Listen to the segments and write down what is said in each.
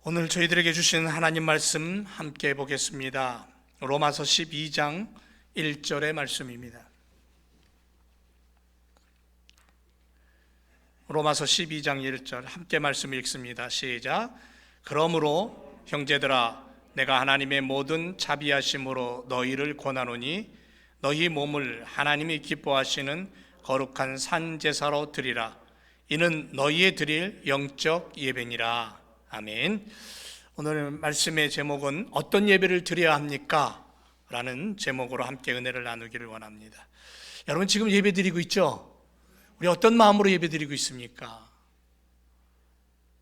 오늘 저희들에게 주신 하나님 말씀 함께 보겠습니다. 로마서 12장 1절의 말씀입니다. 로마서 12장 1절 함께 말씀 읽습니다. 시작. 그러므로 형제들아, 내가 하나님의 모든 자비하심으로 너희를 권하노니 너희 몸을 하나님이 기뻐하시는 거룩한 산 제사로 드리라. 이는 너희의 드릴 영적 예배니라. 아멘. 오늘 말씀의 제목은 어떤 예배를 드려야 합니까? 라는 제목으로 함께 은혜를 나누기를 원합니다. 여러분 지금 예배 드리고 있죠? 우리 어떤 마음으로 예배 드리고 있습니까?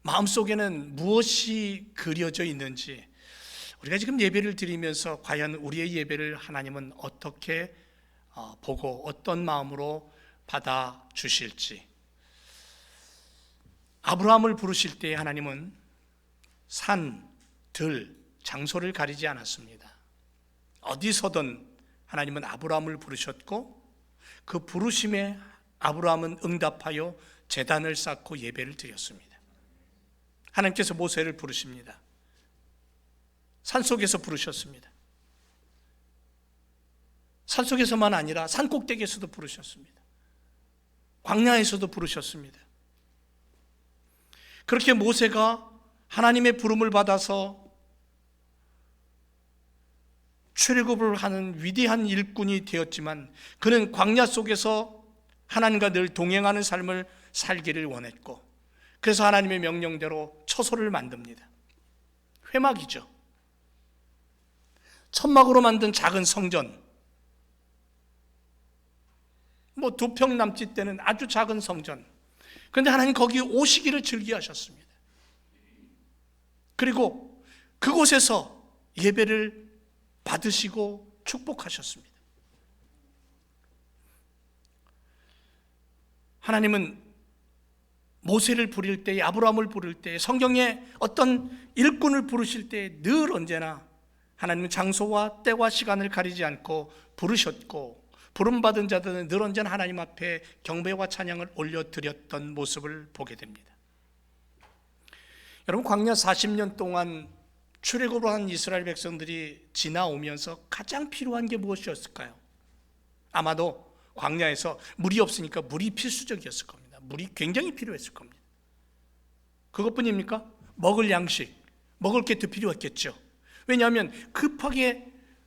마음속에는 무엇이 그려져 있는지, 우리가 지금 예배를 드리면서 과연 우리의 예배를 하나님은 어떻게 보고 어떤 마음으로 받아 주실지. 아브라함을 부르실 때 하나님은 산, 들, 장소를 가리지 않았습니다. 어디서든 하나님은 아브라함을 부르셨고 그 부르심에 아브라함은 응답하여 제단을 쌓고 예배를 드렸습니다. 하나님께서 모세를 부르십니다. 산속에서 부르셨습니다. 산속에서만 아니라 산꼭대기에서도 부르셨습니다. 광야에서도 부르셨습니다. 그렇게 모세가 하나님의 부름을 받아서 출애굽을 하는 위대한 일꾼이 되었지만 그는 광야 속에서 하나님과 늘 동행하는 삶을 살기를 원했고, 그래서 하나님의 명령대로 처소를 만듭니다. 회막이죠. 천막으로 만든 작은 성전, 2평 남짓 되는 아주 작은 성전. 그런데 하나님 거기 오시기를 즐겨하셨습니다. 그리고 그곳에서 예배를 받으시고 축복하셨습니다. 하나님은 모세를 부릴 때, 아브라함을 부를 때, 성경에 어떤 일꾼을 부르실 때 늘 언제나 하나님은 장소와 때와 시간을 가리지 않고 부르셨고, 부름받은 자들은 늘 언제나 하나님 앞에 경배와 찬양을 올려드렸던 모습을 보게 됩니다. 여러분, 광야 40년 동안 출애굽을 한 이스라엘 백성들이 지나오면서 가장 필요한 게 무엇이었을까요? 아마도 광야에서 물이 없으니까 물이 필수적이었을 겁니다. 물이 굉장히 필요했을 겁니다. 그것뿐입니까? 먹을 양식, 먹을 게 더 필요했겠죠. 왜냐하면 급하게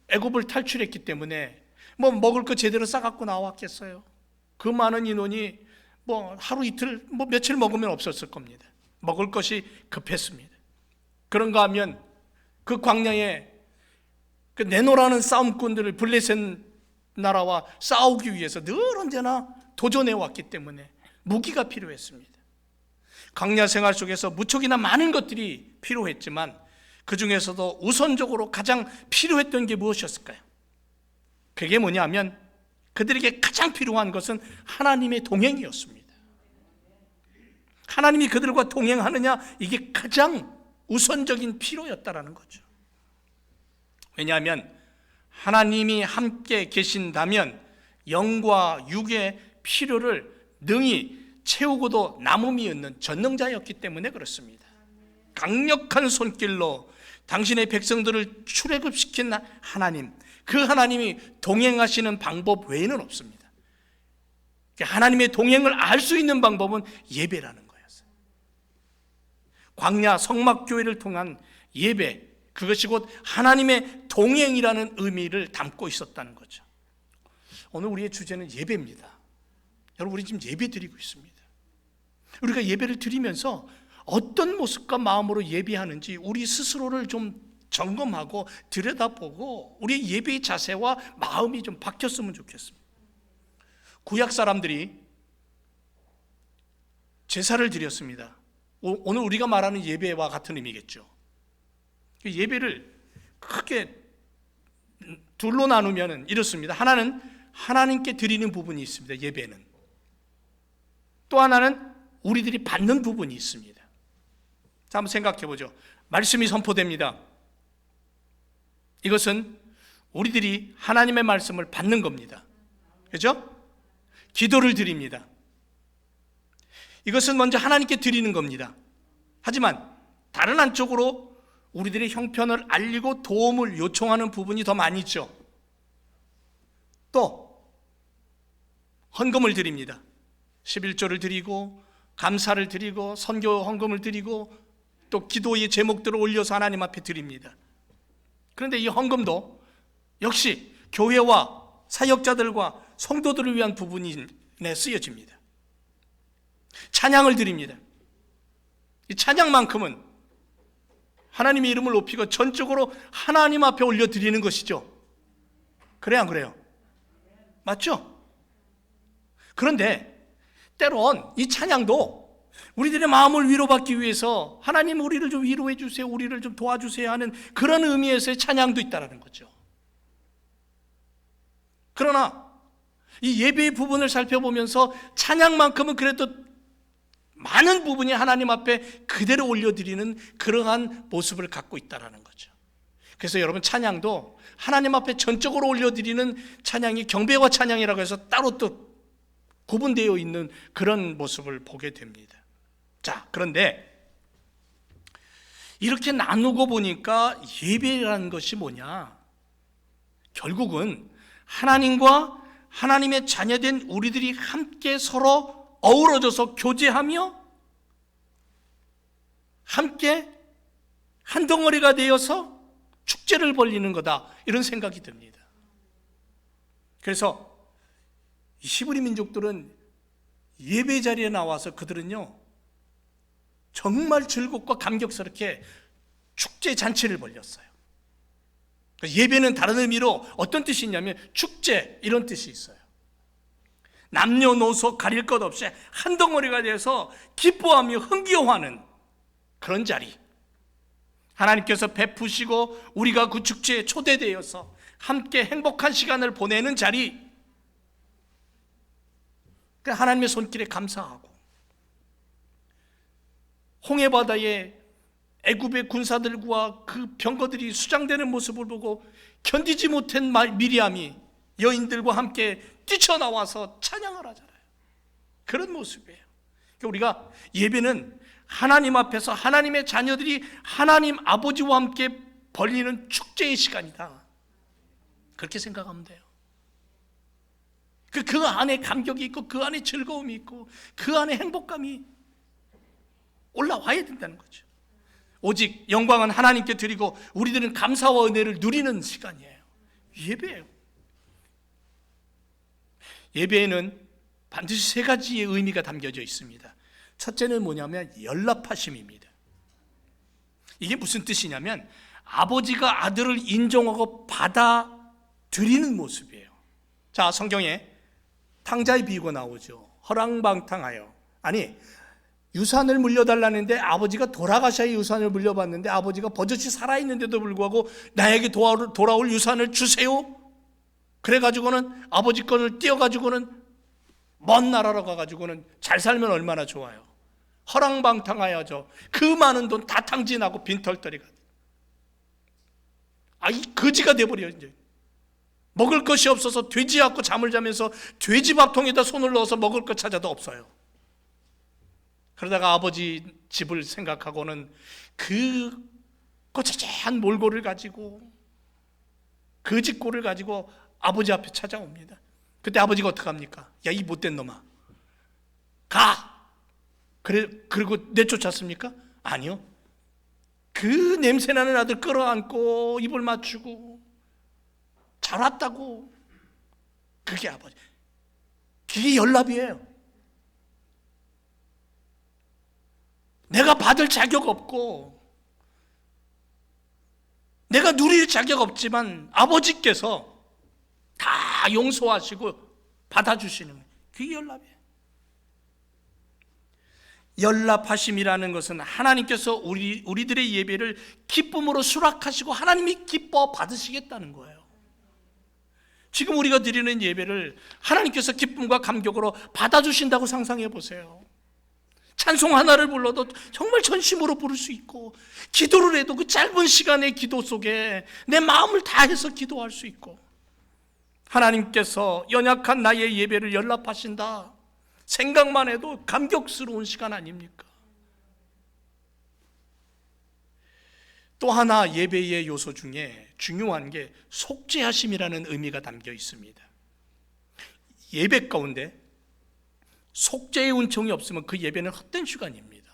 애굽을 탈출했기 때문에 먹을 거 제대로 싸갖고 나왔겠어요? 그 많은 인원이 하루 이틀 며칠 먹으면 없었을 겁니다. 먹을 것이 급했습니다. 그런가 하면 그 광야에 그 네노라는 싸움꾼들을 블레셋 나라와 싸우기 위해서 늘 언제나 도전해 왔기 때문에 무기가 필요했습니다. 광야 생활 속에서 무척이나 많은 것들이 필요했지만 그 중에서도 우선적으로 가장 필요했던 게 무엇이었을까요? 그게 뭐냐면 그들에게 가장 필요한 것은 하나님의 동행이었습니다. 하나님이 그들과 동행하느냐, 이게 가장 우선적인 필요였다라는 거죠. 왜냐하면 하나님이 함께 계신다면 영과 육의 필요를 능히 채우고도 남음이 없는 전능자였기 때문에 그렇습니다. 강력한 손길로 당신의 백성들을 출애굽시킨 하나님, 그 하나님이 동행하시는 방법 외에는 없습니다. 하나님의 동행을 알 수 있는 방법은 예배라는 거였어요. 광야 성막교회를 통한 예배, 그것이 곧 하나님의 동행이라는 의미를 담고 있었다는 거죠. 오늘 우리의 주제는 예배입니다. 여러분, 우리 지금 예배 드리고 있습니다. 우리가 예배를 드리면서 어떤 모습과 마음으로 예배하는지 우리 스스로를 좀 점검하고 들여다보고 우리의 예배의 자세와 마음이 좀 바뀌었으면 좋겠습니다. 구약 사람들이 제사를 드렸습니다. 오늘 우리가 말하는 예배와 같은 의미겠죠. 예배를 크게 둘로 나누면 이렇습니다. 하나는 하나님께 드리는 부분이 있습니다. 예배는. 또 하나는 우리들이 받는 부분이 있습니다. 자, 한번 생각해 보죠. 말씀이 선포됩니다. 이것은 우리들이 하나님의 말씀을 받는 겁니다. 그렇죠? 기도를 드립니다. 이것은 먼저 하나님께 드리는 겁니다. 하지만 다른 한쪽으로 우리들의 형편을 알리고 도움을 요청하는 부분이 더 많이 있죠. 또 헌금을 드립니다. 11조를 드리고 감사를 드리고 선교 헌금을 드리고 또 기도의 제목들을 올려서 하나님 앞에 드립니다. 그런데 이 헌금도 역시 교회와 사역자들과 성도들을 위한 부분에 쓰여집니다. 찬양을 드립니다. 이 찬양만큼은 하나님의 이름을 높이고 전적으로 하나님 앞에 올려드리는 것이죠. 그래야 안 그래요? 맞죠? 그런데 때론 이 찬양도 우리들의 마음을 위로받기 위해서 하나님 우리를 좀 위로해 주세요, 우리를 좀 도와주세요 하는 그런 의미에서의 찬양도 있다는 거죠. 그러나 이 예배의 부분을 살펴보면서 찬양만큼은 그래도 많은 부분이 하나님 앞에 그대로 올려드리는 그러한 모습을 갖고 있다는 거죠. 그래서 여러분, 찬양도 하나님 앞에 전적으로 올려드리는 찬양이 경배와 찬양이라고 해서 따로 또 구분되어 있는 그런 모습을 보게 됩니다. 자, 그런데 이렇게 나누고 보니까 예배라는 것이 뭐냐? 결국은 하나님과 하나님의 자녀된 우리들이 함께 서로 어우러져서 교제하며 함께 한 덩어리가 되어서 축제를 벌리는 거다, 이런 생각이 듭니다. 그래서 히브리 민족들은 예배 자리에 나와서 그들은요 정말 즐겁고 감격스럽게 축제 잔치를 벌였어요. 예배는 다른 의미로 어떤 뜻이 있냐면 축제, 이런 뜻이 있어요. 남녀노소 가릴 것 없이 한 덩어리가 돼서 기뻐하며 흥겨워하는 그런 자리, 하나님께서 베푸시고 우리가 그 축제에 초대되어서 함께 행복한 시간을 보내는 자리, 하나님의 손길에 감사하고 홍해바다에 애굽의 군사들과 그 병거들이 수장되는 모습을 보고 견디지 못한 미리암이 여인들과 함께 뛰쳐나와서 찬양을 하잖아요. 그런 모습이에요. 그러니까 우리가 예배는 하나님 앞에서 하나님의 자녀들이 하나님 아버지와 함께 벌리는 축제의 시간이다, 그렇게 생각하면 돼요. 그 안에 감격이 있고 그 안에 즐거움이 있고 그 안에 행복감이 올라와야 된다는 거죠. 오직 영광은 하나님께 드리고 우리들은 감사와 은혜를 누리는 시간이에요. 예배예요. 예배에는 반드시 세 가지의 의미가 담겨져 있습니다. 첫째는 뭐냐면 연락하심입니다. 이게 무슨 뜻이냐면 아버지가 아들을 인정하고 받아들이는 모습이에요. 자, 성경에 탕자의 비유가 나오죠. 허랑방탕하여, 아니 유산을 물려달라는데 아버지가 돌아가셔야 유산을 물려받는데 아버지가 버젓이 살아있는데도 불구하고 나에게 돌아올 유산을 주세요, 그래가지고는 아버지 거를 띄어가지고는 먼 나라로 가가지고는 잘 살면 얼마나 좋아요. 허랑방탕하여죠. 그 많은 돈 다 탕진하고 빈털터리가, 이 거지가 돼버려요. 이제 먹을 것이 없어서 돼지 갖고 잠을 자면서 돼지 밥통에다 손을 넣어서 먹을 것 찾아도 없어요. 그러다가 아버지 집을 생각하고는 그 꼬차한 몰골을 가지고 그 집골을 가지고 아버지 앞에 찾아옵니다. 그때 아버지가 어떡합니까? 야, 이 못된 놈아, 가! 그리고 내쫓았습니까? 아니요. 그 냄새나는 아들 끌어안고 입을 맞추고 잘 왔다고, 그게 아버지. 그게 연락이에요. 내가 받을 자격 없고 내가 누릴 자격 없지만 아버지께서 다 용서하시고 받아주시는 거예요. 그게 연락이에요. 연락하심이라는 것은 하나님께서 우리들의 예배를 기쁨으로 수락하시고 하나님이 기뻐 받으시겠다는 거예요. 지금 우리가 드리는 예배를 하나님께서 기쁨과 감격으로 받아주신다고 상상해 보세요. 찬송 하나를 불러도 정말 전심으로 부를 수 있고, 기도를 해도 그 짧은 시간의 기도 속에 내 마음을 다해서 기도할 수 있고, 하나님께서 연약한 나의 예배를 연락하신다, 생각만 해도 감격스러운 시간 아닙니까? 또 하나 예배의 요소 중에 중요한 게 속죄하심이라는 의미가 담겨 있습니다. 예배 가운데 속죄의 은총이 없으면 그 예배는 헛된 시간입니다.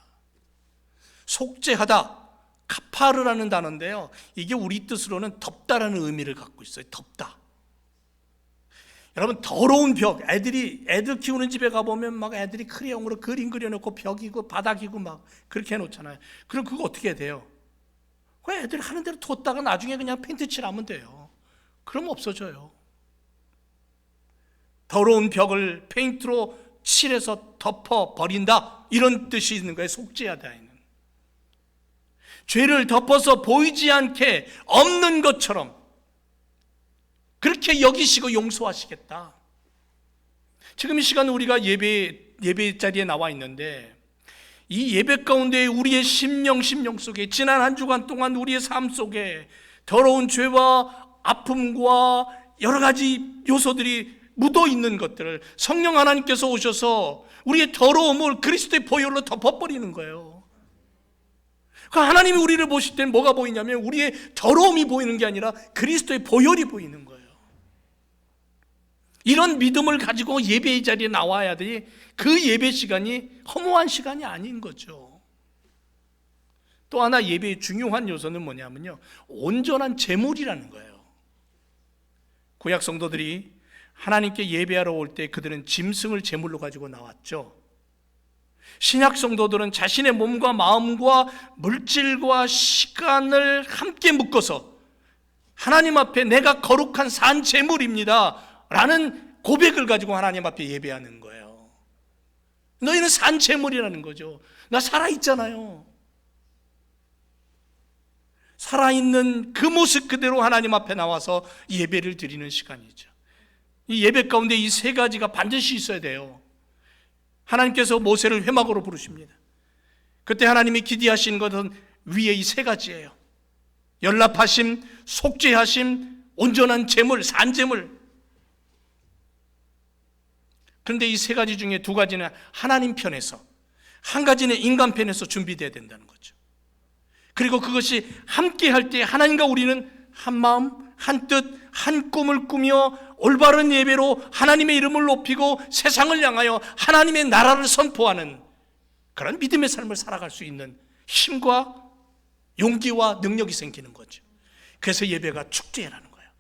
속죄하다, 카파르라는 단어인데요, 이게 우리 뜻으로는 덮다라는 의미를 갖고 있어요. 덮다. 여러분, 더러운 벽, 애들 키우는 집에 가보면 막 애들이 크레용으로 그림 그려놓고 벽이고 바닥이고 막 그렇게 해놓잖아요. 그럼 그거 어떻게 해야 돼요? 그 애들 하는 대로 뒀다가 나중에 그냥 페인트 칠하면 돼요. 그럼 없어져요. 더러운 벽을 페인트로 칠해서 덮어 버린다, 이런 뜻이 있는 거예요. 속죄하다에는 죄를 덮어서 보이지 않게 없는 것처럼 그렇게 여기시고 용서하시겠다. 지금 이 시간 우리가 예배 자리에 나와 있는데, 이 예배 가운데 우리의 심령 속에 지난 한 주간 동안 우리의 삶 속에 더러운 죄와 아픔과 여러 가지 요소들이 묻어 있는 것들을 성령 하나님께서 오셔서 우리의 더러움을 그리스도의 보혈로 덮어버리는 거예요. 하나님이 우리를 보실 때는 뭐가 보이냐면 우리의 더러움이 보이는 게 아니라 그리스도의 보혈이 보이는 거예요. 이런 믿음을 가지고 예배의 자리에 나와야 돼. 그 예배 시간이 허무한 시간이 아닌 거죠. 또 하나 예배의 중요한 요소는 뭐냐면요, 온전한 제물이라는 거예요. 구약 성도들이 하나님께 예배하러 올 때 그들은 짐승을 제물로 가지고 나왔죠. 신약 성도들은 자신의 몸과 마음과 물질과 시간을 함께 묶어서 하나님 앞에 내가 거룩한 산 제물입니다 라는 고백을 가지고 하나님 앞에 예배하는 거예요. 너희는 산 제물이라는 거죠. 나 살아있잖아요. 살아있는 그 모습 그대로 하나님 앞에 나와서 예배를 드리는 시간이죠. 이 예배 가운데 이 세 가지가 반드시 있어야 돼요. 하나님께서 모세를 회막으로 부르십니다. 그때 하나님이 기대하신 것은 위에 이 세 가지예요. 연락하심, 속죄하심, 온전한 제물, 산제물. 그런데 이 세 가지 중에 두 가지는 하나님 편에서, 한 가지는 인간 편에서 준비되어야 된다는 거죠. 그리고 그것이 함께 할 때 하나님과 우리는 한 마음, 한 뜻, 한 꿈을 꾸며 올바른 예배로 하나님의 이름을 높이고 세상을 향하여 하나님의 나라를 선포하는 그런 믿음의 삶을 살아갈 수 있는 힘과 용기와 능력이 생기는 거죠. 그래서 예배가 축제라는 거예요.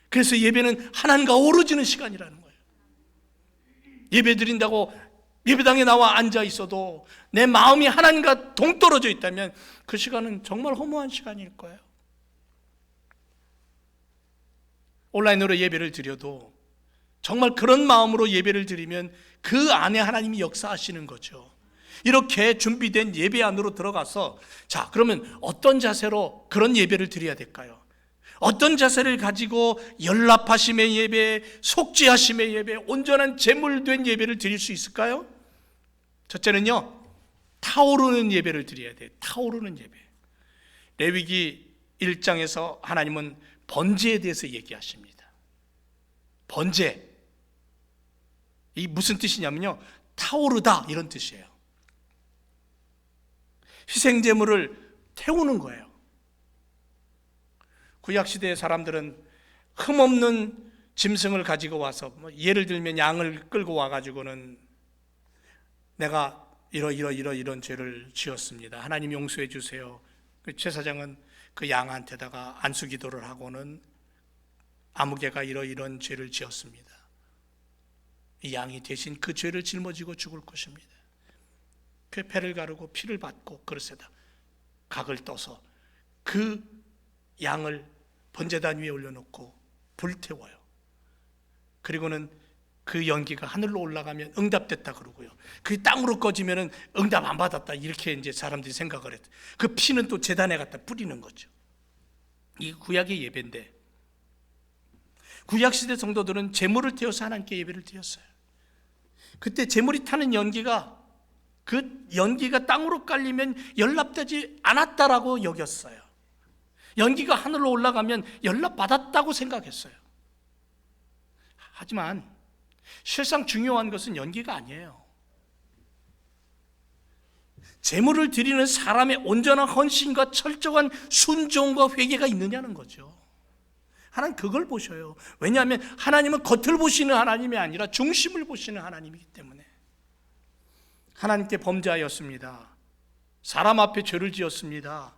그래서 예배는 하나님과 어우러지는 시간이라는 거예요. 예배 드린다고 예배당에 나와 앉아 있어도 내 마음이 하나님과 동떨어져 있다면 그 시간은 정말 허무한 시간일 거예요. 온라인으로 예배를 드려도 정말 그런 마음으로 예배를 드리면 그 안에 하나님이 역사하시는 거죠. 이렇게 준비된 예배 안으로 들어가서, 자, 그러면 어떤 자세로 그런 예배를 드려야 될까요? 어떤 자세를 가지고 연락하심의 예배, 속죄하심의 예배, 온전한 제물된 예배를 드릴 수 있을까요? 첫째는요, 타오르는 예배를 드려야 돼요. 타오르는 예배. 레위기 1장에서 하나님은 번제에 대해서 얘기하십니다. 번제, 이 무슨 뜻이냐면요, 타오르다 이런 뜻이에요. 희생제물을 태우는 거예요. 구약시대의 사람들은 흠없는 짐승을 가지고 와서, 예를 들면 양을 끌고 와가지고는 내가 이런 죄를 지었습니다, 하나님 용서해 주세요. 그 제사장은 그 양한테다가 안수기도를 하고는 아무개가 이런 죄를 지었습니다, 이 양이 대신 그 죄를 짊어지고 죽을 것입니다. 그 배를 가르고 피를 받고 그릇에다 각을 떠서 그 양을 번제단 위에 올려놓고 불태워요. 그리고는 그 연기가 하늘로 올라가면 응답됐다 그러고요, 그 땅으로 꺼지면 응답 안 받았다, 이렇게 이제 사람들이 생각을 했다. 그 피는 또 제단에 갖다 뿌리는 거죠. 이 구약의 예배인데, 구약시대 성도들은 제물을 태워서 하나님께 예배를 드렸어요. 그때 제물이 타는 연기가, 그 연기가 땅으로 깔리면 연락되지 않았다라고 여겼어요. 연기가 하늘로 올라가면 연락받았다고 생각했어요. 하지만 실상 중요한 것은 연기가 아니에요. 제물을 드리는 사람의 온전한 헌신과 철저한 순종과 회개가 있느냐는 거죠. 하나님 그걸 보셔요. 왜냐하면 하나님은 겉을 보시는 하나님이 아니라 중심을 보시는 하나님이기 때문에. 하나님께 범죄하였습니다. 사람 앞에 죄를 지었습니다.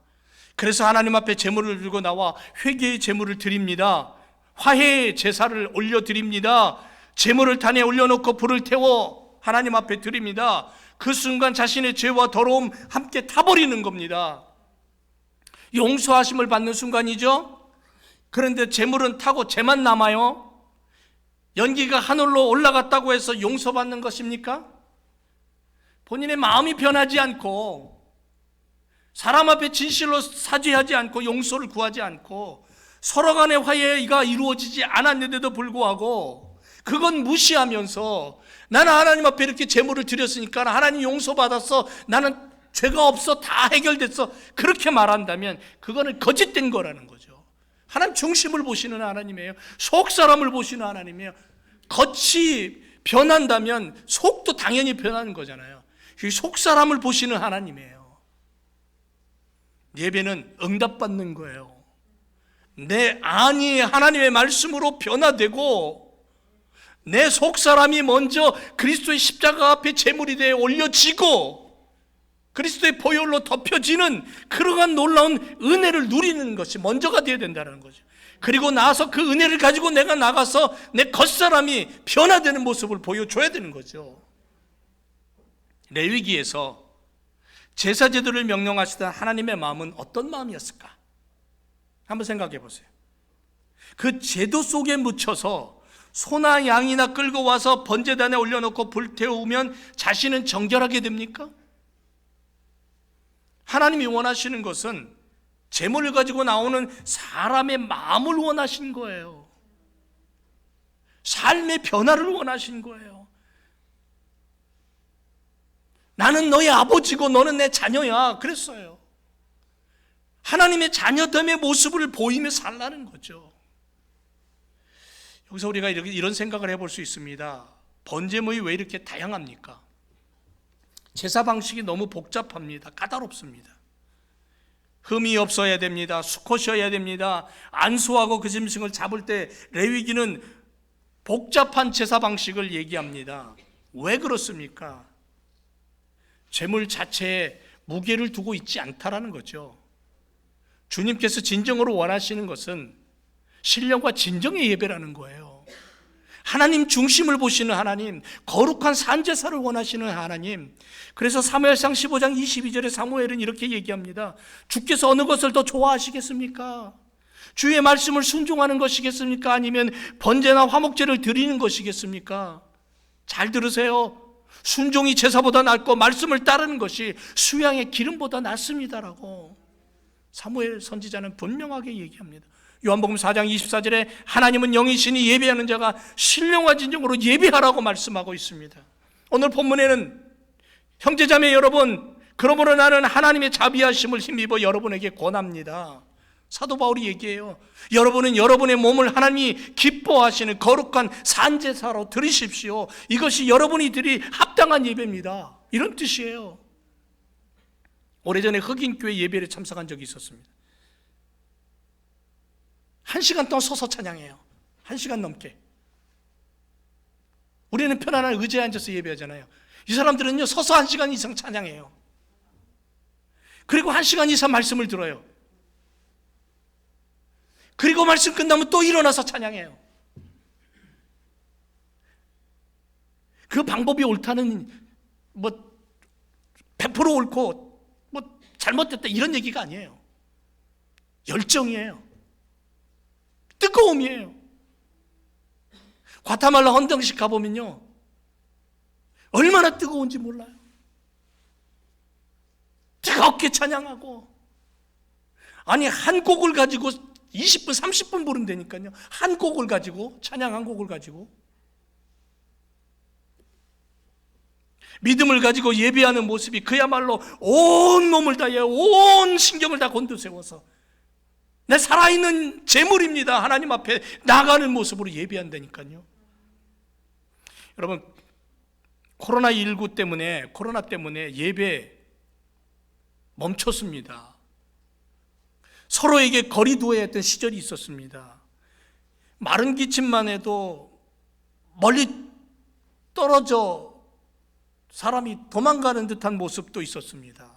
그래서 하나님 앞에 제물을 들고 나와 회개의 제물을 드립니다. 화해의 제사를 올려드립니다. 제물을 단에 올려놓고 불을 태워 하나님 앞에 드립니다. 그 순간 자신의 죄와 더러움 함께 타버리는 겁니다. 용서하심을 받는 순간이죠. 그런데 제물은 타고 죄만 남아요. 연기가 하늘로 올라갔다고 해서 용서받는 것입니까? 본인의 마음이 변하지 않고 사람 앞에 진실로 사죄하지 않고 용서를 구하지 않고 서로 간의 화해가 이루어지지 않았는데도 불구하고 그건 무시하면서 나는 하나님 앞에 이렇게 제물을 드렸으니까 하나님 용서받았어, 나는 죄가 없어, 다 해결됐어, 그렇게 말한다면 그거는 거짓된 거라는 거죠. 하나님 중심을 보시는 하나님이에요. 속 사람을 보시는 하나님이에요. 겉이 변한다면 속도 당연히 변하는 거잖아요. 속 사람을 보시는 하나님이에요. 예배는 응답받는 거예요. 내 안이 하나님의 말씀으로 변화되고 내 속사람이 먼저 그리스도의 십자가 앞에 제물이 되어 올려지고 그리스도의 보혈로 덮여지는 그러한 놀라운 은혜를 누리는 것이 먼저가 되어야 된다는 거죠. 그리고 나서 그 은혜를 가지고 내가 나가서 내 겉사람이 변화되는 모습을 보여줘야 되는 거죠. 레위기에서 제사제도를 명령하시던 하나님의 마음은 어떤 마음이었을까? 한번 생각해 보세요. 그 제도 속에 묻혀서 소나 양이나 끌고 와서 번제단에 올려놓고 불태우면 자신은 정결하게 됩니까? 하나님이 원하시는 것은 제물을 가지고 나오는 사람의 마음을 원하신 거예요. 삶의 변화를 원하신 거예요. 나는 너의 아버지고 너는 내 자녀야 그랬어요. 하나님의 자녀됨의 모습을 보이며 살라는 거죠. 여기서 우리가 이런 생각을 해볼 수 있습니다. 번제물이 왜 이렇게 다양합니까? 제사 방식이 너무 복잡합니다. 까다롭습니다. 흠이 없어야 됩니다. 수컷이어야 됩니다. 안수하고 그 짐승을 잡을 때 레위기는 복잡한 제사 방식을 얘기합니다. 왜 그렇습니까? 제물 자체에 무게를 두고 있지 않다라는 거죠. 주님께서 진정으로 원하시는 것은 신령과 진정의 예배라는 거예요. 하나님 중심을 보시는 하나님, 거룩한 산제사를 원하시는 하나님. 그래서 사무엘상 15장 22절에 사무엘은 이렇게 얘기합니다. 주께서 어느 것을 더 좋아하시겠습니까? 주의 말씀을 순종하는 것이겠습니까? 아니면 번제나 화목제를 드리는 것이겠습니까? 잘 들으세요. 순종이 제사보다 낫고 말씀을 따르는 것이 수양의 기름보다 낫습니다라고 사무엘 선지자는 분명하게 얘기합니다. 요한복음 4장 24절에 하나님은 영이시니 예배하는 자가 신령과 진정으로 예배하라고 말씀하고 있습니다. 오늘 본문에는 형제자매 여러분, 그러므로 나는 하나님의 자비하심을 힘입어 여러분에게 권합니다. 사도 바울이 얘기해요. 여러분은 여러분의 몸을 하나님이 기뻐하시는 거룩한 산제사로 드리십시오. 이것이 여러분이 드릴 합당한 예배입니다. 이런 뜻이에요. 오래전에 흑인교회 예배를 참석한 적이 있었습니다. 1시간 동안 서서 찬양해요. 1시간 넘게. 우리는 편안한 의자에 앉아서 예배하잖아요. 이 사람들은요 서서 1시간 이상 찬양해요. 그리고 1시간 이상 말씀을 들어요. 그리고 말씀 끝나면 또 일어나서 찬양해요. 그 방법이 옳다는 100% 옳고 잘못됐다 이런 얘기가 아니에요. 열정이에요. 뜨거움이에요. 과타말라 헌정식 가보면요 얼마나 뜨거운지 몰라요. 뜨겁게 찬양하고, 아니 한 곡을 가지고 20분 30분 부른다니까요. 한 곡을 가지고, 찬양 한 곡을 가지고 믿음을 가지고 예배하는 모습이 그야말로 온 몸을 다해 온 신경을 다 곤두세워서 내 살아있는 제물입니다 하나님 앞에 나가는 모습으로 예배한다니까요. 여러분, 코로나 때문에 예배 멈췄습니다. 서로에게 거리 두어야 했던 시절이 있었습니다. 마른 기침만 해도 멀리 떨어져 사람이 도망가는 듯한 모습도 있었습니다.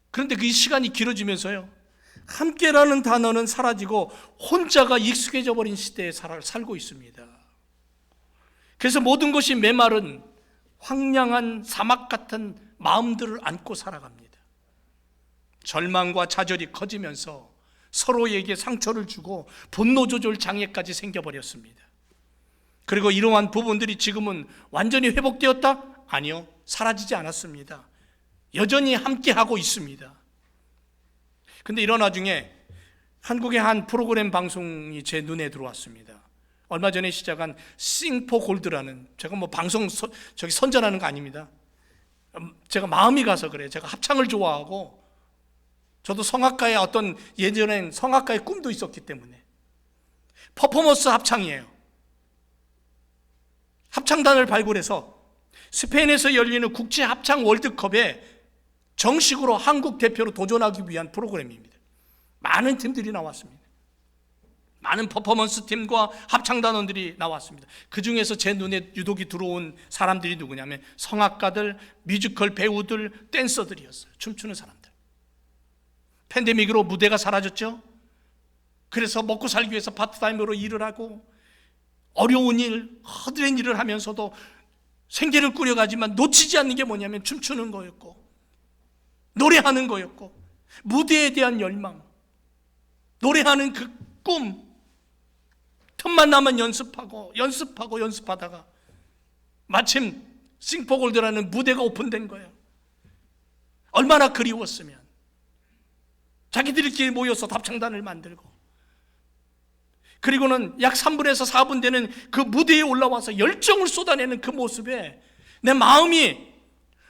그런데 그 시간이 길어지면서요, 함께라는 단어는 사라지고 혼자가 익숙해져 버린 시대에 살고 있습니다. 그래서 모든 것이 메마른 황량한 사막 같은 마음들을 안고 살아갑니다. 절망과 좌절이 커지면서 서로에게 상처를 주고 분노 조절 장애까지 생겨버렸습니다. 그리고 이러한 부분들이 지금은 완전히 회복되었다? 아니요, 사라지지 않았습니다. 여전히 함께하고 있습니다. 근데 이런 와중에 한국의 한 프로그램 방송이 제 눈에 들어왔습니다. 얼마 전에 시작한 싱포 골드라는, 제가 뭐 방송 선전하는 거 아닙니다. 제가 마음이 가서 그래요. 제가 합창을 좋아하고, 저도 성악가의 어떤, 예전엔 성악가의 꿈도 있었기 때문에 퍼포먼스 합창이에요. 합창단을 발굴해서 스페인에서 열리는 국제 합창 월드컵에 정식으로 한국 대표로 도전하기 위한 프로그램입니다. 많은 팀들이 나왔습니다. 많은 퍼포먼스 팀과 합창단원들이 나왔습니다. 그 중에서 제 눈에 유독이 들어온 사람들이 누구냐면 성악가들, 뮤지컬 배우들, 댄서들이었어요. 춤추는 사람들. 팬데믹으로 무대가 사라졌죠. 그래서 먹고 살기 위해서 파트타임으로 일을 하고 어려운 일, 허드렛 일을 하면서도 생계를 꾸려가지만 놓치지 않는 게 뭐냐면 춤추는 거였고, 노래하는 거였고, 무대에 대한 열망, 노래하는 그 꿈, 틈만 나면 연습하다가 마침 싱포골드라는 무대가 오픈된 거예요. 얼마나 그리웠으면 자기들끼리 모여서 합창단을 만들고, 그리고는 약 3분에서 4분 되는 그 무대에 올라와서 열정을 쏟아내는 그 모습에 내 마음이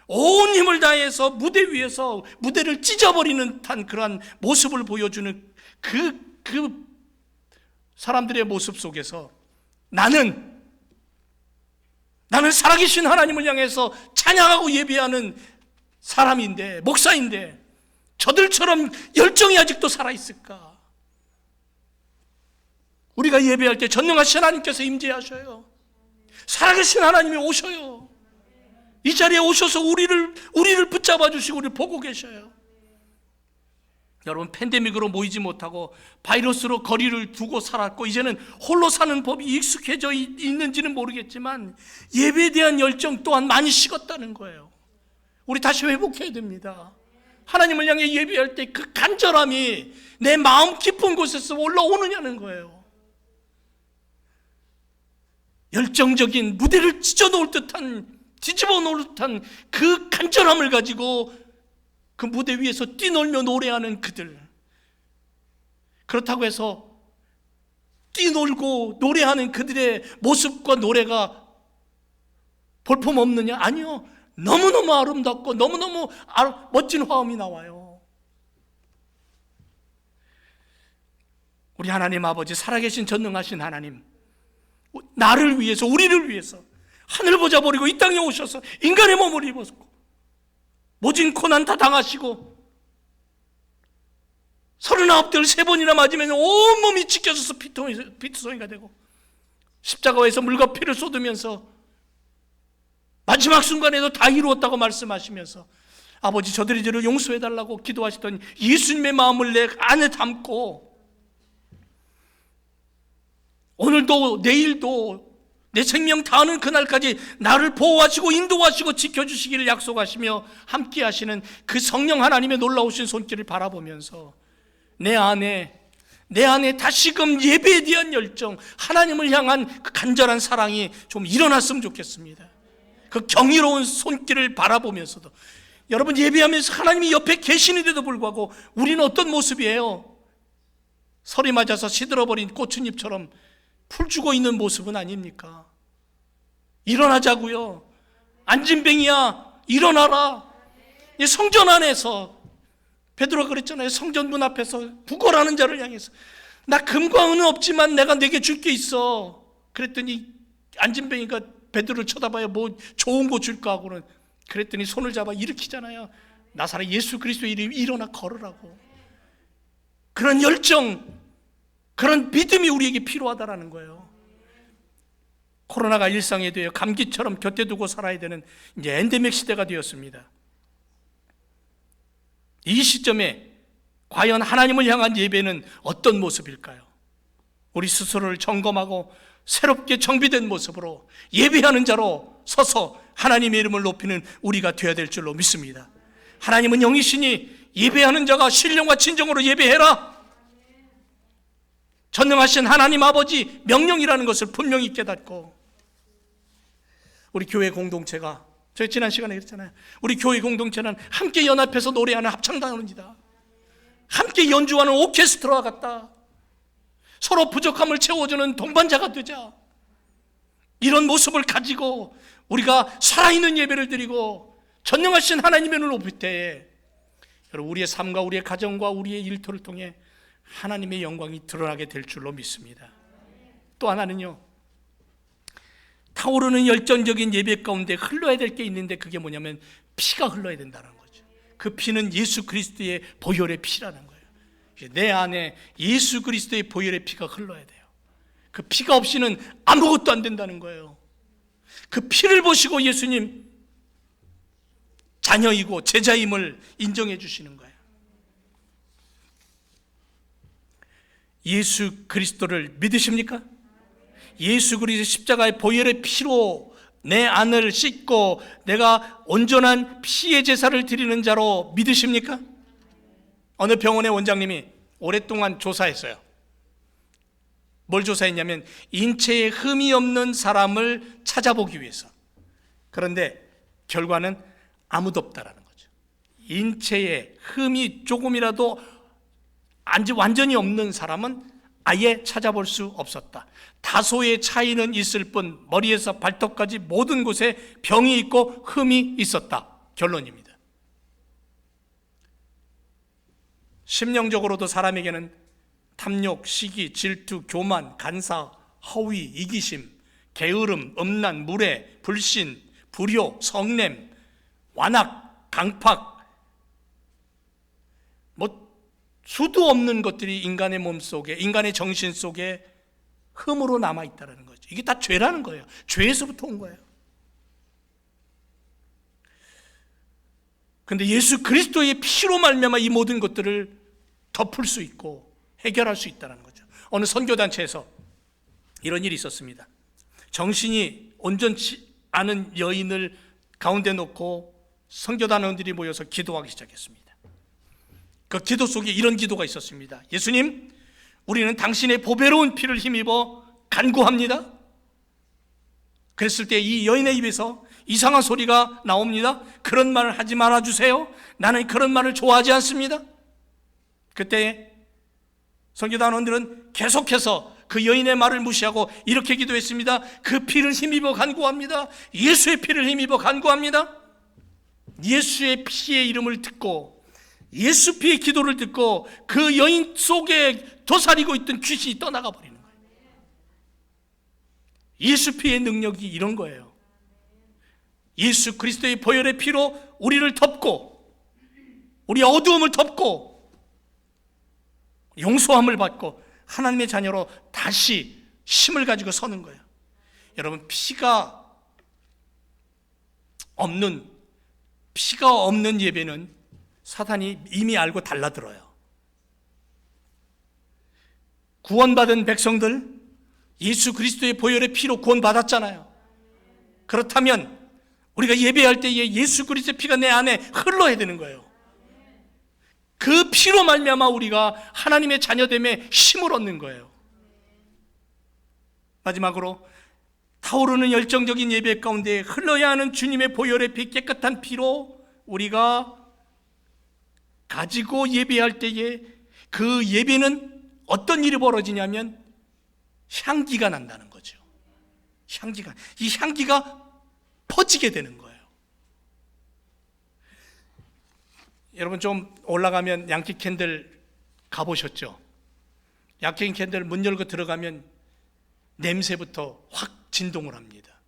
온 힘을 다해서 무대 위에서 무대를 찢어버리는 듯한 그러한 모습을 보여주는 그 사람들의 모습 속에서 나는 살아계신 하나님을 향해서 찬양하고 예배하는 사람인데, 목사인데 저들처럼 열정이 아직도 살아있을까? 우리가 예배할 때 전능하신 하나님께서 임재하셔요. 살아계신 하나님이 오셔요. 이 자리에 오셔서 우리를 붙잡아 주시고 우리를 보고 계셔요. 여러분, 팬데믹으로 모이지 못하고 바이러스로 거리를 두고 살았고 이제는 홀로 사는 법이 익숙해져 있는지는 모르겠지만 예배에 대한 열정 또한 많이 식었다는 거예요. 우리 다시 회복해야 됩니다. 하나님을 향해 예배할 때 그 간절함이 내 마음 깊은 곳에서 올라오느냐는 거예요. 열정적인 무대를 뒤집어 놓을 듯한 그 간절함을 가지고 그 무대 위에서 뛰놀며 노래하는 그들, 그렇다고 해서 뛰놀고 노래하는 그들의 모습과 노래가 볼품없느냐? 아니요, 너무너무 아름답고 너무너무 멋진 화음이 나와요. 우리 하나님 아버지, 살아계신 전능하신 하나님, 나를 위해서, 우리를 위해서 하늘 보자 버리고 이 땅에 오셔서 인간의 몸을 입었고 모진 고난 다 당하시고 39대를 3번이나 맞으면 온몸이 찢겨져서 피투성이가 되고 십자가에서 물과 피를 쏟으면서 마지막 순간에도 다 이루었다고 말씀하시면서 아버지, 저들이 저를 용서해달라고 기도하시던 예수님의 마음을 내 안에 담고 오늘도 내일도 내 생명 다하는 그날까지 나를 보호하시고 인도하시고 지켜주시기를 약속하시며 함께 하시는 그 성령 하나님의 놀라우신 손길을 바라보면서 내 안에 다시금 예배에 대한 열정, 하나님을 향한 그 간절한 사랑이 좀 일어났으면 좋겠습니다. 그 경이로운 손길을 바라보면서도 여러분, 예배하면서 하나님이 옆에 계시는데도 불구하고 우리는 어떤 모습이에요? 설이 맞아서 시들어버린 꽃잎처럼 풀주고 있는 모습은 아닙니까? 일어나자고요. 안진뱅이야, 일어나라. 성전 안에서 베드로가 그랬잖아요. 성전 문 앞에서 구걸하는 자를 향해서 나 금과 은은 없지만 내가 내게 줄 게 있어. 그랬더니 안진뱅이가 베드로를 쳐다봐야 뭐 좋은 거 줄까 하고는, 그랬더니 손을 잡아 일으키잖아요. 나사렛 예수 그리스도의 이름이 일어나 걸으라고. 그런 열정, 그런 믿음이 우리에게 필요하다라는 거예요. 코로나가 일상이 되어 감기처럼 곁에 두고 살아야 되는 이제 엔데믹 시대가 되었습니다. 이 시점에 과연 하나님을 향한 예배는 어떤 모습일까요? 우리 스스로를 점검하고 새롭게 정비된 모습으로 예배하는 자로 서서 하나님의 이름을 높이는 우리가 되어야 될 줄로 믿습니다. 하나님은 영이시니 예배하는 자가 신령과 진정으로 예배해라. 전능하신 하나님 아버지 명령이라는 것을 분명히 깨닫고, 우리 교회 공동체가, 저희 지난 시간에 그랬잖아요. 우리 교회 공동체는 함께 연합해서 노래하는 합창단입니다. 함께 연주하는 오케스트라와 같다. 서로 부족함을 채워주는 동반자가 되자. 이런 모습을 가지고 우리가 살아있는 예배를 드리고 전능하신 하나님의 눈을 높일 때에 여러분, 우리의 삶과 우리의 가정과 우리의 일터를 통해 하나님의 영광이 드러나게 될 줄로 믿습니다. 또 하나는요, 타오르는 열정적인 예배 가운데 흘러야 될 게 있는데, 그게 뭐냐면 피가 흘러야 된다는 거죠. 그 피는 예수 그리스도의 보혈의 피라는 거예요. 내 안에 예수 그리스도의 보혈의 피가 흘러야 돼요. 그 피가 없이는 아무것도 안 된다는 거예요. 그 피를 보시고 예수님 자녀이고 제자임을 인정해 주시는 거예요. 예수 그리스도를 믿으십니까? 예수 그리스도 십자가의 보혈의 피로 내 안을 씻고 내가 온전한 피의 제사를 드리는 자로 믿으십니까? 어느 병원의 원장님이 오랫동안 조사했어요. 뭘 조사했냐면 인체에 흠이 없는 사람을 찾아보기 위해서. 그런데 결과는 아무도 없다라는 거죠. 인체에 흠이 조금이라도 완전히 없는 사람은 아예 찾아볼 수 없었다. 다소의 차이는 있을 뿐 머리에서 발톱까지 모든 곳에 병이 있고 흠이 있었다. 결론입니다. 심령적으로도 사람에게는 탐욕, 시기, 질투, 교만, 간사, 허위, 이기심, 게으름, 음란, 무례, 불신, 불효, 성냄, 완악, 강팍, 수도 없는 것들이 인간의 몸 속에, 인간의 정신 속에 흠으로 남아있다는 거죠. 이게 다 죄라는 거예요. 죄에서부터 온 거예요. 그런데 예수 그리스도의 피로 말미암아 이 모든 것들을 덮을 수 있고 해결할 수 있다는 거죠. 어느 선교단체에서 이런 일이 있었습니다. 정신이 온전치 않은 여인을 가운데 놓고 선교단원들이 모여서 기도하기 시작했습니다. 그 기도 속에 이런 기도가 있었습니다. 예수님, 우리는 당신의 보배로운 피를 힘입어 간구합니다. 그랬을 때 이 여인의 입에서 이상한 소리가 나옵니다. 그런 말을 하지 말아주세요. 나는 그런 말을 좋아하지 않습니다. 그때 선교단원들은 계속해서 그 여인의 말을 무시하고 이렇게 기도했습니다. 그 피를 힘입어 간구합니다. 예수의 피를 힘입어 간구합니다. 예수의 피의 이름을 듣고 예수 피의 기도를 듣고 그 여인 속에 도사리고 있던 귀신이 떠나가 버리는 거예요. 예수 피의 능력이 이런 거예요. 예수 그리스도의 보혈의 피로 우리를 덮고 우리 어두움을 덮고 용서함을 받고 하나님의 자녀로 다시 힘을 가지고 서는 거예요. 여러분, 피가 없는 예배는 사탄이 이미 알고 달라들어요. 구원받은 백성들, 예수 그리스도의 보혈의 피로 구원받았잖아요. 그렇다면 우리가 예배할 때에 예수 그리스도의 피가 내 안에 흘러야 되는 거예요. 그 피로 말미암아 우리가 하나님의 자녀됨에 힘을 얻는 거예요. 마지막으로 타오르는 열정적인 예배 가운데 흘러야 하는 주님의 보혈의 피, 깨끗한 피로 우리가 가지고 예배할 때에 그 예배는 어떤 일이 벌어지냐면 향기가 난다는 거죠. 이 향기가 퍼지게 되는 거예요. 여러분, 좀 올라가면 양키 캔들 가보셨죠? 양키 캔들 문 열고 들어가면 냄새부터 확 진동을 합니다.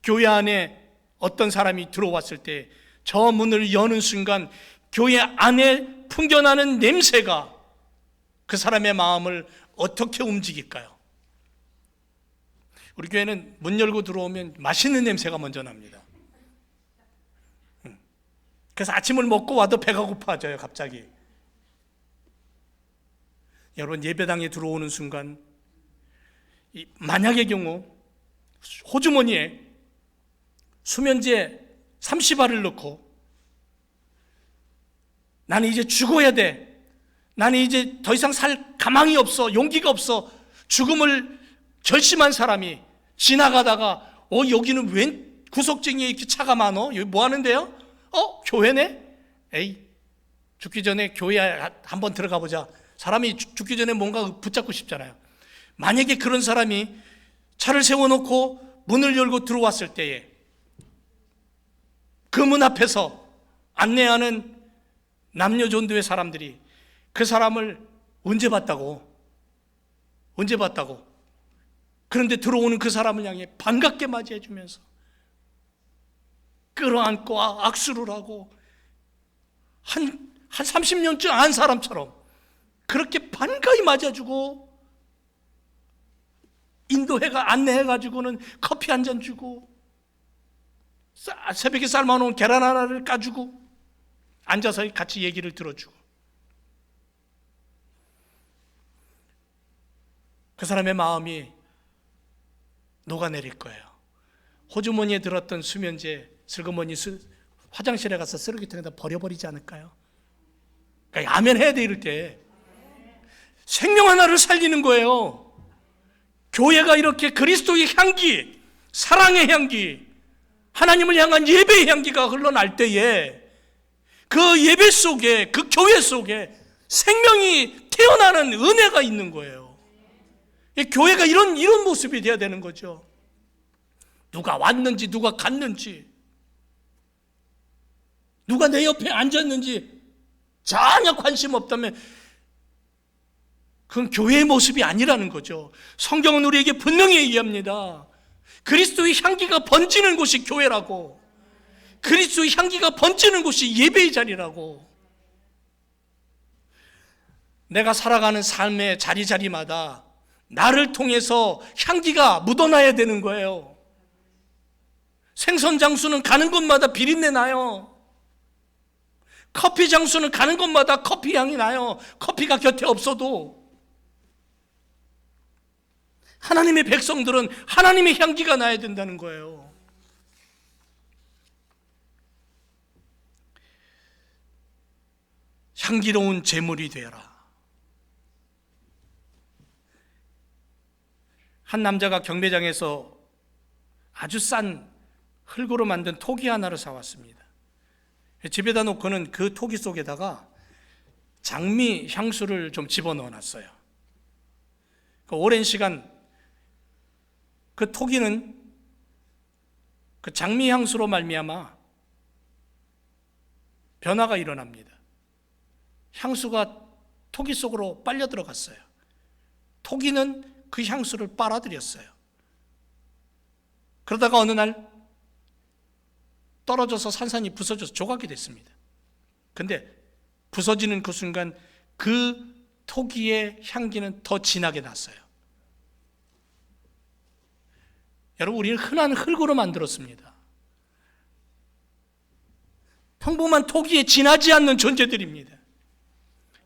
교회 안에 어떤 사람이 들어왔을 때 저 문을 여는 순간 교회 안에 풍겨나는 냄새가 그 사람의 마음을 어떻게 움직일까요? 우리 교회는 문 열고 들어오면 맛있는 냄새가 먼저 납니다. 그래서 아침을 먹고 와도 배가 고파져요, 갑자기. 여러분, 예배당에 들어오는 순간 만약의 경우 호주머니에 수면제 30알을 넣고 나는 이제 죽어야 돼, 나는 이제 더 이상 살 가망이 없어, 용기가 없어, 죽음을 결심한 사람이 지나가다가 여기는 웬 구석쟁이에 이렇게 차가 많어? 여기 뭐 하는데요? 교회네? 에이, 죽기 전에 교회 한번 들어가 보자. 사람이 죽기 전에 뭔가 붙잡고 싶잖아요. 만약에 그런 사람이 차를 세워놓고 문을 열고 들어왔을 때에 그 문 앞에서 안내하는 남녀 전도의 사람들이 그 사람을 언제 봤다고? 그런데 들어오는 그 사람을 향해 반갑게 맞이해 주면서 끌어안고 악수를 하고 한 30년쯤 안 사람처럼 그렇게 반가이 맞아주고 안내해가지고는 커피 한 잔 주고 새벽에 삶아놓은 계란 하나를 까주고 앉아서 같이 얘기를 들어주고 그 사람의 마음이 녹아내릴 거예요. 호주머니에 들었던 수면제 슬그머니 화장실에 가서 쓰레기통에다 버려버리지 않을까요? 그러니까 아멘 해야 돼. 이럴 때 생명 하나를 살리는 거예요. 교회가 이렇게 그리스도의 향기, 사랑의 향기, 하나님을 향한 예배의 향기가 흘러날 때에 그 예배 속에, 그 교회 속에 생명이 태어나는 은혜가 있는 거예요. 교회가 이런 모습이 돼야 되는 거죠. 누가 왔는지, 누가 갔는지, 누가 내 옆에 앉았는지 전혀 관심 없다면 그건 교회의 모습이 아니라는 거죠. 성경은 우리에게 분명히 얘기합니다. 그리스도의 향기가 번지는 곳이 교회라고, 그리스도의 향기가 번지는 곳이 예배의 자리라고. 내가 살아가는 삶의 자리자리마다 나를 통해서 향기가 묻어나야 되는 거예요. 생선 장수는 가는 곳마다 비린내 나요. 커피 장수는 가는 곳마다 커피 향이 나요. 커피가 곁에 없어도. 하나님의 백성들은 하나님의 향기가 나야 된다는 거예요. 향기로운 제물이 되어라. 한 남자가 경매장에서 아주 싼 흙으로 만든 토기 하나를 사왔습니다. 집에다 놓고는 그 토기 속에다가 장미 향수를 좀 집어넣어 놨어요. 오랜 시간 그 토기는 그 장미 향수로 말미암아 변화가 일어납니다. 향수가 토기 속으로 빨려 들어갔어요. 토기는 그 향수를 빨아들였어요. 그러다가 어느 날 떨어져서 산산이 부서져서 조각이 됐습니다. 근데 부서지는 그 순간 그 토기의 향기는 더 진하게 났어요. 여러분, 우리는 흔한 흙으로 만들었습니다. 평범한 토기에 진하지 않는 존재들입니다.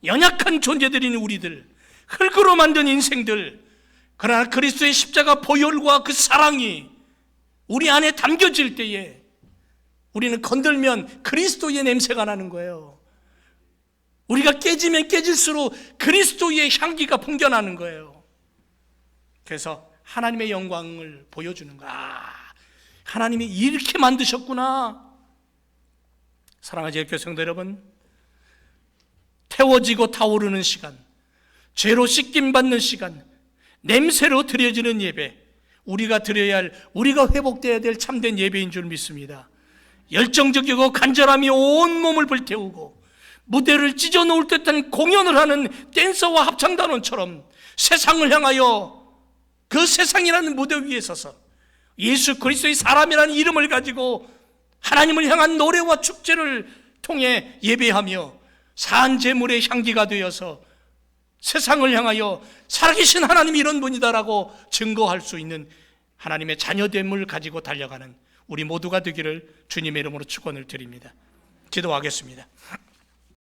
연약한 존재들인 우리들, 흙으로 만든 인생들. 그러나 그리스도의 십자가 보혈과 그 사랑이 우리 안에 담겨질 때에 우리는 건들면 그리스도의 냄새가 나는 거예요. 우리가 깨지면 깨질수록 그리스도의 향기가 풍겨나는 거예요. 그래서 하나님의 영광을 보여주는 거야. 하나님이 이렇게 만드셨구나. 사랑하는 교회 성도 여러분, 태워지고 타오르는 시간, 죄로 씻김받는 시간, 냄새로 드려지는 예배, 우리가 드려야 할, 우리가 회복되어야 될 참된 예배인 줄 믿습니다. 열정적이고 간절함이 온몸을 불태우고 무대를 찢어놓을 듯한 공연을 하는 댄서와 합창단원처럼 세상을 향하여 그 세상이라는 무대 위에 서서 예수 그리스도의 사람이라는 이름을 가지고 하나님을 향한 노래와 축제를 통해 예배하며 산 제물의 향기가 되어서 세상을 향하여 살아계신 하나님이 이런 분이다라고 증거할 수 있는 하나님의 자녀됨을 가지고 달려가는 우리 모두가 되기를 주님의 이름으로 축원을 드립니다. 기도하겠습니다.